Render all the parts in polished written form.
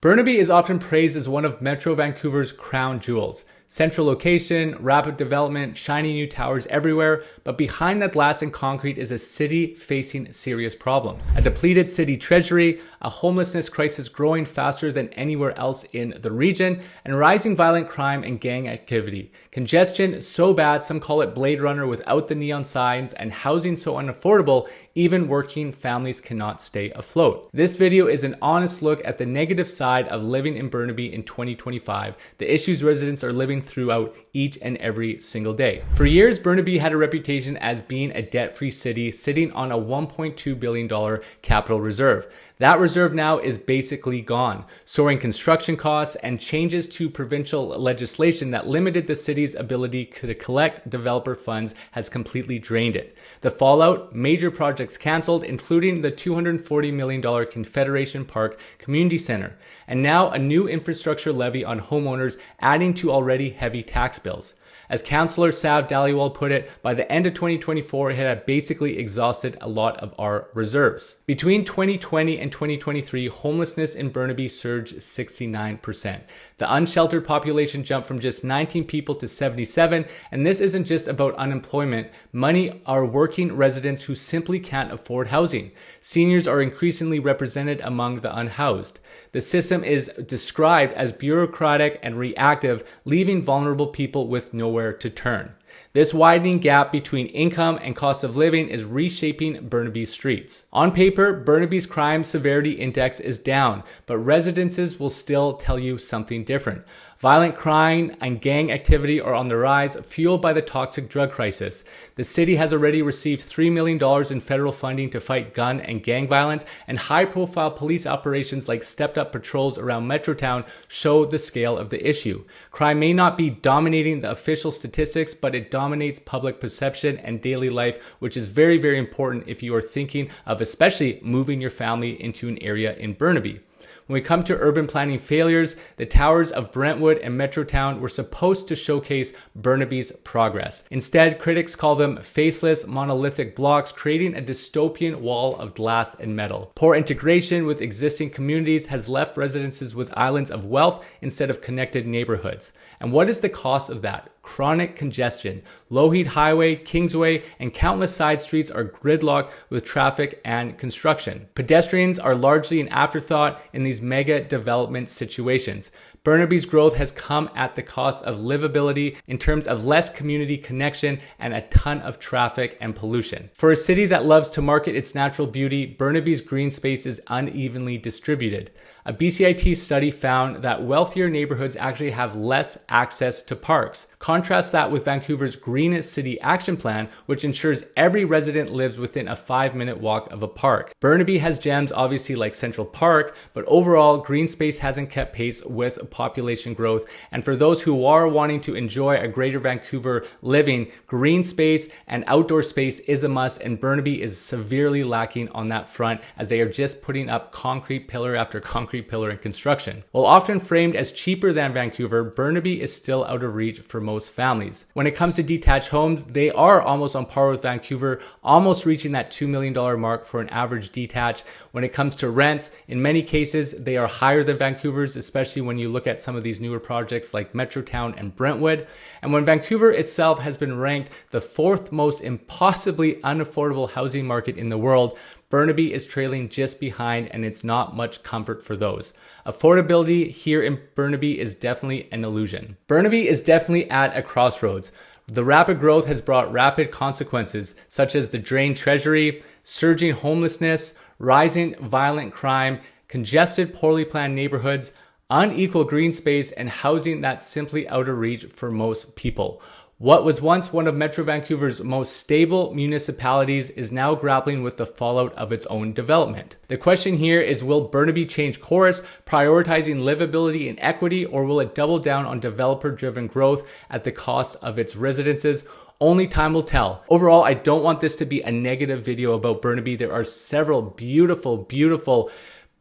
Burnaby is often praised as one of Metro Vancouver's crown jewels. Central location, rapid development, shiny new towers everywhere, but behind that glass and concrete is a city facing serious problems. A depleted city treasury, a homelessness crisis growing faster than anywhere else in the region, and rising violent crime and gang activity. Congestion so bad some call it Blade Runner without the neon signs, and housing so unaffordable even working families cannot stay afloat. This video is an honest look at the negative side of living in Burnaby in 2025, the issues residents are living throughout each and every single day. For years, Burnaby had a reputation as being a debt-free city sitting on a $1.2 billion capital reserve. That reserve now is basically gone. Soaring construction costs and changes to provincial legislation that limited the city's ability to collect developer funds has completely drained it. The fallout, major projects canceled, including the $240 million Confederation Park Community Center, and now a new infrastructure levy on homeowners adding to already heavy tax bills. As Councillor Sav Dhaliwal put it, by the end of 2024, it had basically exhausted a lot of our reserves. Between 2020 and 2023, homelessness in Burnaby surged 69%. The unsheltered population jumped from just 19 people to 77, and this isn't just about unemployment. Many are working residents who simply can't afford housing. Seniors are increasingly represented among the unhoused. The system is described as bureaucratic and reactive, leaving vulnerable people with nowhere to turn. This widening gap between income and cost of living is reshaping Burnaby's streets. On paper, Burnaby's crime severity index is down, but residences will still tell you something different. Violent crime and gang activity are on the rise, fueled by the toxic drug crisis. The city has already received $3 million in federal funding to fight gun and gang violence, and high-profile police operations like stepped-up patrols around Metrotown show the scale of the issue. Crime may not be dominating the official statistics, but it dominates public perception and daily life, which is very, very important if you are thinking of especially moving your family into an area in Burnaby. When we come to urban planning failures, the towers of Brentwood and Metrotown were supposed to showcase Burnaby's progress. Instead, critics call them faceless, monolithic blocks, creating a dystopian wall of glass and metal. Poor integration with existing communities has left residences with islands of wealth instead of connected neighborhoods. And what is the cost of that? Chronic congestion. Lougheed Highway, Kingsway, and countless side streets are gridlocked with traffic and construction. Pedestrians are largely an afterthought in these mega development situations. Burnaby's growth has come at the cost of livability in terms of less community connection and a ton of traffic and pollution. For a city that loves to market its natural beauty, Burnaby's green space is unevenly distributed. A BCIT study found that wealthier neighborhoods actually have less access to parks. Contrast that with Vancouver's Greenest City Action Plan, which ensures every resident lives within a 5-minute walk of a park. Burnaby has gems obviously like Central Park, but overall, green space hasn't kept pace with population growth. And for those who are wanting to enjoy a greater Vancouver living, green space and outdoor space is a must, and Burnaby is severely lacking on that front as they are just putting up concrete pillar after concrete pillar in construction. While often framed as cheaper than Vancouver, Burnaby is still out of reach for most families. When it comes to detached homes, they are almost on par with Vancouver, almost reaching that $2 million mark for an average detached. When it comes to rents, in many cases, they are higher than Vancouver's, especially when you look at some of these newer projects like Metrotown and Brentwood. And when Vancouver itself has been ranked the 4th most impossibly unaffordable housing market in the world, Burnaby is trailing just behind, and it's not much comfort for those. Affordability here in Burnaby is definitely an illusion. Burnaby is definitely at a crossroads. The rapid growth has brought rapid consequences, such as the drained treasury, surging homelessness, rising violent crime, congested, poorly planned neighborhoods, unequal green space, and housing that's simply out of reach for most people. What was once one of Metro Vancouver's most stable municipalities is now grappling with the fallout of its own development. The question here is, will Burnaby change course, prioritizing livability and equity, or will it double down on developer-driven growth at the cost of its residences? Only time will tell. Overall, I don't want this to be a negative video about Burnaby. There are several beautiful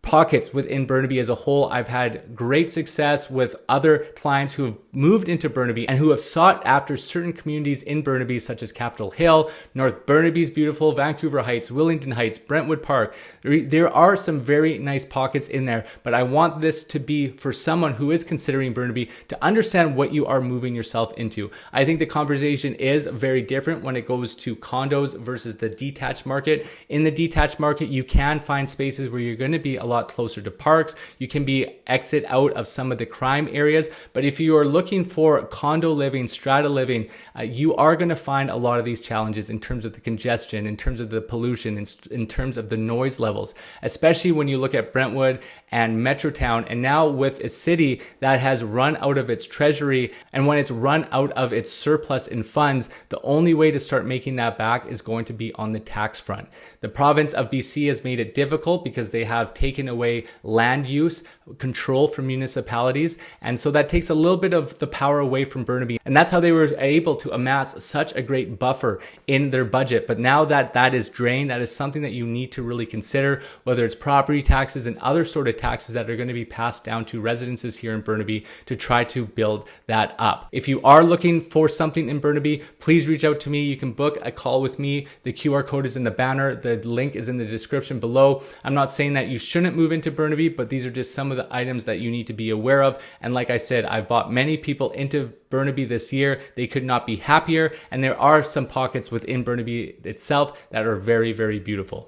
pockets within Burnaby as a whole. I've had great success with other clients who have moved into Burnaby and who have sought after certain communities in Burnaby, such as Capitol Hill, North Burnaby's beautiful, Vancouver Heights, Willingdon Heights, Brentwood Park. There are some very nice pockets in there, but I want this to be for someone who is considering Burnaby to understand what you are moving yourself into. I think the conversation is very different when it goes to condos versus the detached market. In the detached market, you can find spaces where you're going to be a lot closer to parks. You can be exit out of some of the crime areas. But if you are looking for condo living, strata living, you are going to find a lot of these challenges in terms of the congestion, in terms of the pollution, in terms of the noise levels, especially when you look at Brentwood and Metrotown, and now with a city that has run out of its treasury, and when it's run out of its surplus in funds, the only way to start making that back is going to be on the tax front. The province of BC has made it difficult because they have taken away land use control from municipalities, and so that takes a little bit of the power away from Burnaby, and that's how they were able to amass such a great buffer in their budget. But now that that is drained, that is something that you need to really consider, whether it's property taxes and other sort of taxes that are going to be passed down to residences here in Burnaby to try to build that up. If you are looking for something in Burnaby, please reach out to me. You can book a call with me. The QR code is in the banner. The link is in the description below. I'm not saying that you shouldn't move into Burnaby, but these are just some of the items that you need to be aware of. And like I said, I've brought many people into Burnaby this year. They could not be happier. And there are some pockets within Burnaby itself that are very, very beautiful.